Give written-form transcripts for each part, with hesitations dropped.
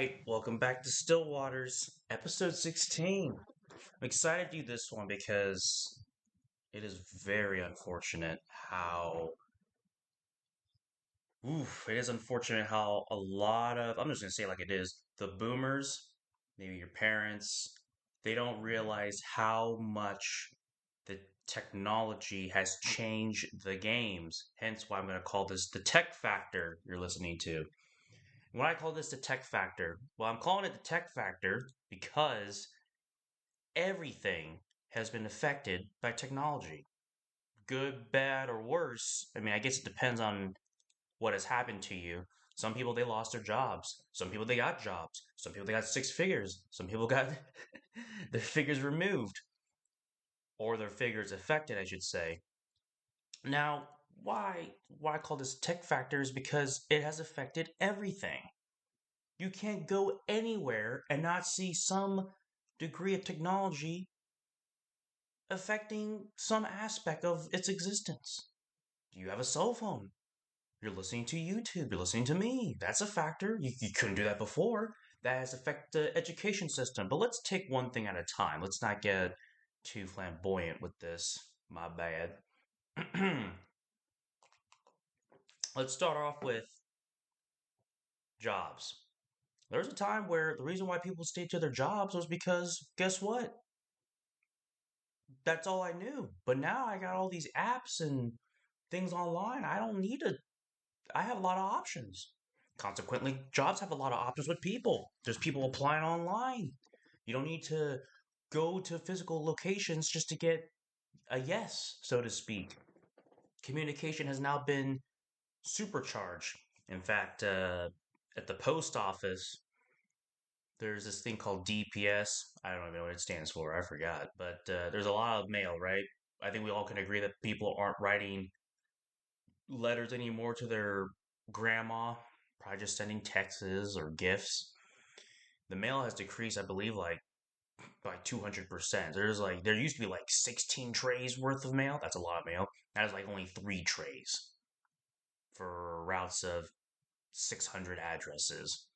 right, welcome back to Still Waters, episode 16. I'm excited to do this one because it is very unfortunate how, it is unfortunate how a lot of, I'm just going to say it like it is, the boomers, maybe your parents, they don't realize how much the technology has changed the games. Hence why I'm going to call this the tech factor you're listening to. When I call this the tech factor, well, I'm calling it the tech factor because everything has been affected by technology. Good, bad, or worse. I mean, I guess it depends on what has happened to you. Some people, they lost their jobs. Some people, they got jobs. Some people, they got six figures. Some people got their figures removed or their figures affected, I should say. Now, why I call this tech factor is because it has affected everything. You can't go anywhere and not see some degree of technology affecting some aspect of its existence. You have a cell phone. You're listening to YouTube. You're listening to me. That's a factor. You couldn't do that before. That has affected the education system. But let's take one thing at a time. Let's not get too flamboyant with this. My bad. Let's start off with jobs. There was a time where the reason why people stayed to their jobs was because guess what? That's all I knew. But now I got all these apps and things online. I have a lot of options. Consequently, jobs have a lot of options with people. There's people applying online. You don't need to go to physical locations just to get a yes, so to speak. Communication has now been supercharged. In fact, at the post office, there's this thing called DPS. I don't even know what it stands for. I forgot. But there's a lot of mail, right? I think we all can agree that people aren't writing letters anymore to their grandma, probably just sending texts or gifts. The mail has decreased, I believe, like by 200%. There used to be like 16 trays worth of mail. That's a lot of mail. That is like only three trays for routes of 600 addresses.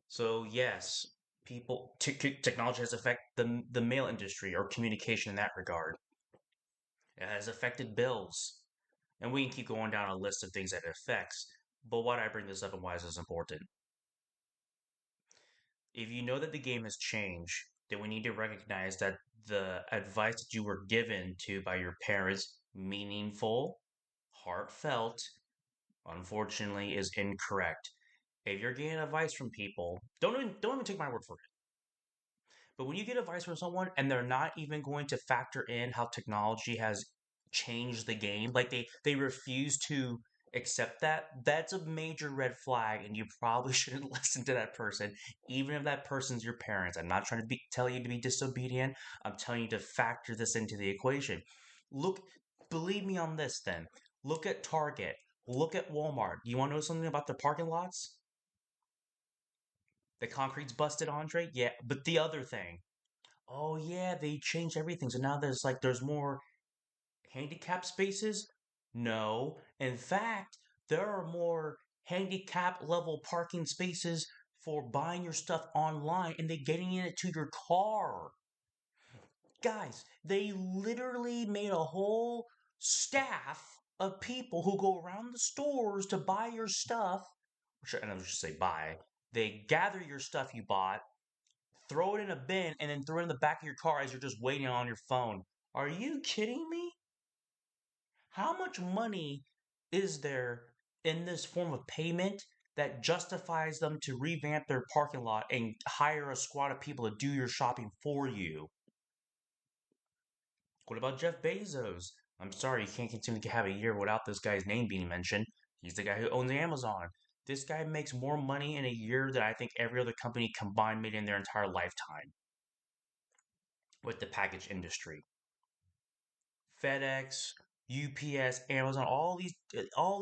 So yes, technology has affected the mail industry or communication in that regard. It has affected bills, and we can keep going down a list of things that it affects. But why do I bring this up and why is this important? If you know that the game has changed, then we need to recognize that the advice that you were given to by your parents, meaningful, heartfelt, unfortunately, is incorrect. If you're getting advice from people, don't even take my word for it. But when you get advice from someone and they're not even going to factor in how technology has changed the game, like they refuse to accept that, that's a major red flag, and you probably shouldn't listen to that person, even if that person's your parents. I'm not trying to tell you to be disobedient. I'm telling you to factor this into the equation. Look, believe me on this. Then look at Target. Look at Walmart. You want to know something about their parking lots? The concrete's busted, Andre. Yeah, but the other thing. Oh yeah, they changed everything. So now there's more handicap spaces? No. In fact, there are more handicap level parking spaces for buying your stuff online and they getting it to your car. Guys, they literally made a whole staff of people who go around the stores to buy your stuff. And I should say buy. They gather your stuff you bought, throw it in a bin, and then throw it in the back of your car as you're just waiting on your phone. Are you kidding me? How much money is there in this form of payment that justifies them to revamp their parking lot and hire a squad of people to do your shopping for you? What about Jeff Bezos? I'm sorry, you can't continue to have a year without this guy's name being mentioned. He's the guy who owns Amazon. This guy makes more money in a year than I think every other company combined made in their entire lifetime with the package industry. FedEx, UPS, Amazon, all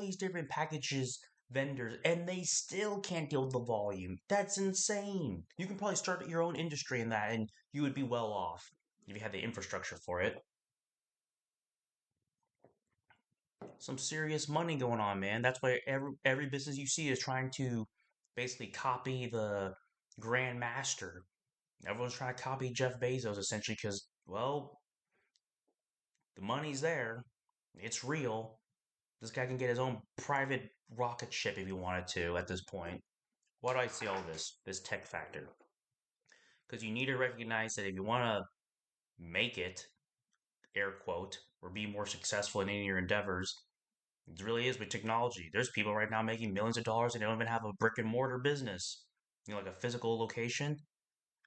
these different packages vendors, and they still can't deal with the volume. That's insane. You can probably start your own industry in that, and you would be well off if you had the infrastructure for it. Some serious money going on, man. That's why every business you see is trying to basically copy the grandmaster. Everyone's trying to copy Jeff Bezos essentially because, well, the money's there. It's real. This guy can get his own private rocket ship if he wanted to at this point. Why do I see all this tech factor? Because you need to recognize that if you want to make it, air quote, or be more successful in any of your endeavors, it really is with technology. There's people right now making millions of dollars and they don't even have a brick and mortar business, like a physical location.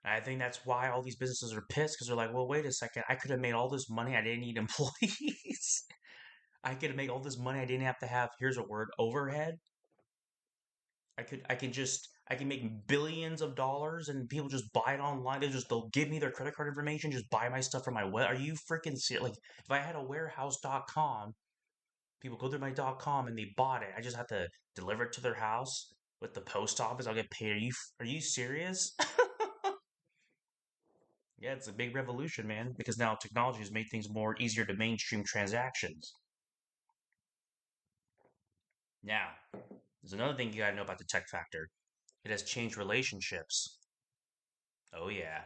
And I think that's why all these businesses are pissed because they're like, well, wait a second, I could have made all this money. I didn't need employees. I could have made all this money. I didn't have to have, here's a word, overhead. I can make billions of dollars and people just buy it online. They'll give me their credit card information, just buy my stuff from my web. Are you freaking serious? Like if I had a warehouse.com, people go through my .com and they bought it. I just have to deliver it to their house with the post office. I'll get paid. Are you serious? Yeah, it's a big revolution, man, because now technology has made things more easier to mainstream transactions. Now, there's another thing you gotta know about the tech factor. It has changed relationships. Oh yeah.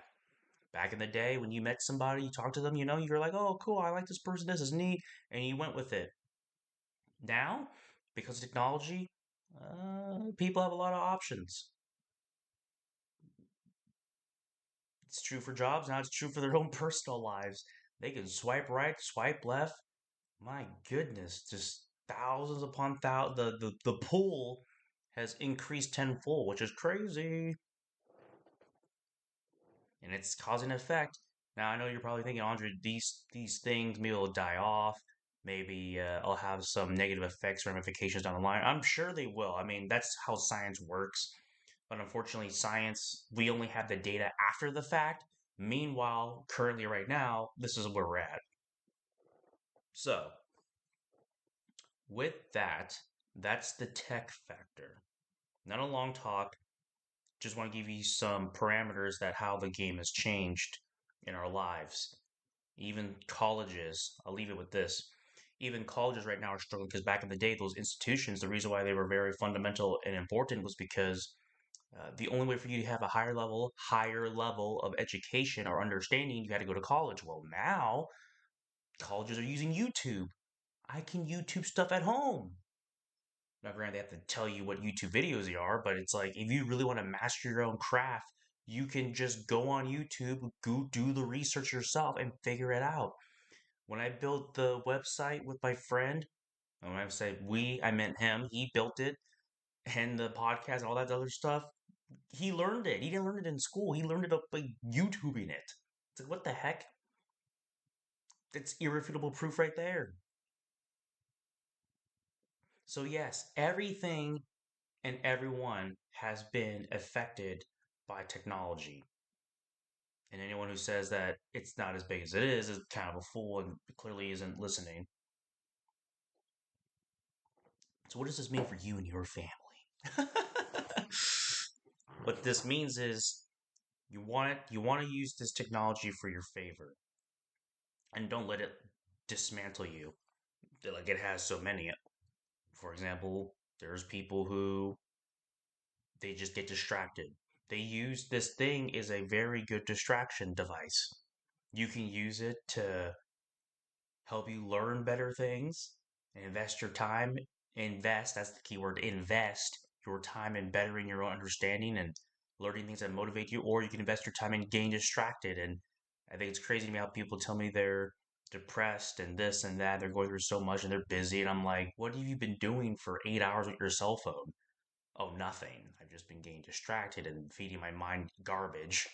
Back in the day when you met somebody, you talked to them, you're like, oh cool, I like this person, this is neat, and you went with it. Now, because of technology, people have a lot of options. It's true for jobs, now it's true for their own personal lives. They can swipe right, swipe left. My goodness, just thousands upon thousands. The pool has increased tenfold, which is crazy. And it's cause and effect. Now I know you're probably thinking, Andre, these things maybe will die off. Maybe I'll have some negative effects, ramifications down the line. I'm sure they will. I mean, that's how science works. But unfortunately, science, we only have the data after the fact. Meanwhile, currently, right now, this is where we're at. So, with that, that's the tech factor. Not a long talk. Just want to give you some parameters that how the game has changed in our lives. Even colleges, I'll leave it with this. Even colleges right now are struggling because back in the day, those institutions, the reason why they were very fundamental and important was because the only way for you to have a higher level of education or understanding, you had to go to college. Well, now colleges are using YouTube. I can YouTube stuff at home. Now, granted, they have to tell you what YouTube videos they are, but it's like if you really want to master your own craft, you can just go on YouTube, go do the research yourself, and figure it out. When I built the website with my friend, and when I say we, I meant him, he built it, and the podcast and all that other stuff, he learned it. He didn't learn it in school, he learned it by YouTubing it. It's like, what the heck? That's irrefutable proof right there. So, yes, everything and everyone has been affected by technology. And anyone who says that it's not as big as it is kind of a fool and clearly isn't listening. So, what does this mean for you and your family? What this means is you want to use this technology for your favor and don't let it dismantle you like it has so many. For example, there's people who they just get distracted. They use this thing is a very good distraction device. You can use it to help you learn better things, invest your time, that's the key word, invest your time in bettering your own understanding and learning things that motivate you, or you can invest your time in getting distracted. And I think it's crazy to me how people tell me they're depressed and this and that, they're going through so much and they're busy. And I'm like, what have you been doing for 8 hours with your cell phone? Oh, nothing. I've just been getting distracted and feeding my mind garbage.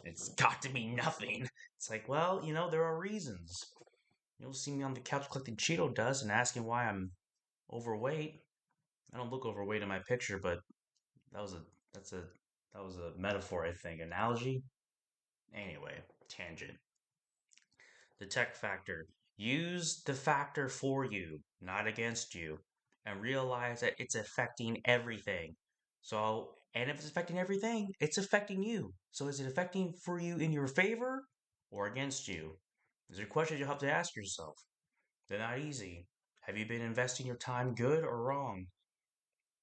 It's got to be nothing. It's like, well, there are reasons. You'll see me on the couch collecting Cheeto dust and asking why I'm overweight. I don't look overweight in my picture, but that was a that's a that was a metaphor, I think. Analogy? Anyway, tangent. The tech factor. Use the factor for you, not against you, and realize that it's affecting everything. So, and if it's affecting everything, it's affecting you. So, is it affecting for you in your favor or against you? These are questions you'll have to ask yourself. They're not easy. Have you been investing your time good or wrong?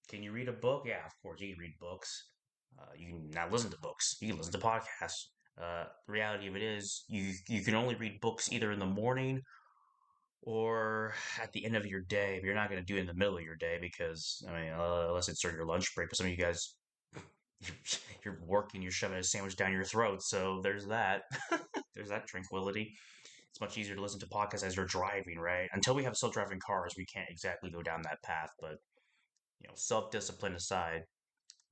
Can you read a book? Yeah, of course, you can read books. You can not listen to books. You can listen to podcasts. The reality of it is, you can only read books either in the morning or at the end of your day. But you're not going to do it in the middle of your day because, I mean, unless it's during your lunch break. But some of you guys, you're working, you're shoving a sandwich down your throat. So there's that. There's that tranquility. It's much easier to listen to podcasts as you're driving, right? Until we have self-driving cars, we can't exactly go down that path. But self-discipline aside,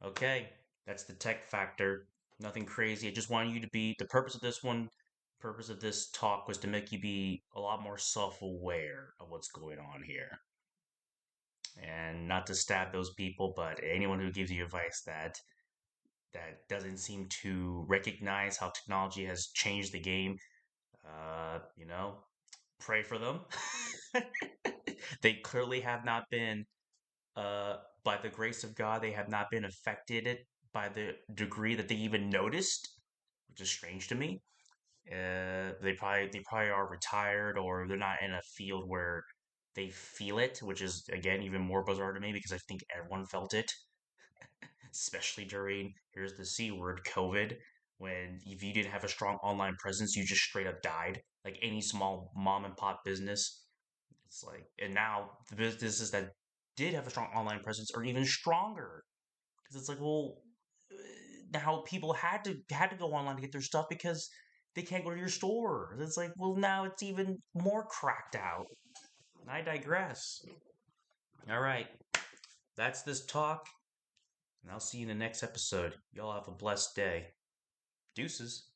okay, that's the tech factor. Nothing crazy. I just wanted you to be the purpose of this talk was to make you be a lot more self-aware of what's going on here. And not to stab those people, but anyone who gives you advice that doesn't seem to recognize how technology has changed the game, you know, pray for them. They clearly have not been, by the grace of God, they have not been affected by the degree that they even noticed, which is strange to me. They probably are retired or they're not in a field where they feel it, which is again even more bizarre to me because I think everyone felt it, especially during here's the C word COVID, when if you didn't have a strong online presence, you just straight up died. Like any small mom and pop business, it's like, and now the businesses that did have a strong online presence are even stronger because it's like, well, now people had to go online to get their stuff because they can't go to your store. It's like, well, now it's even more cracked out. I digress. All right, that's this talk, and I'll see you in the next episode. Y'all have a blessed day. Deuces.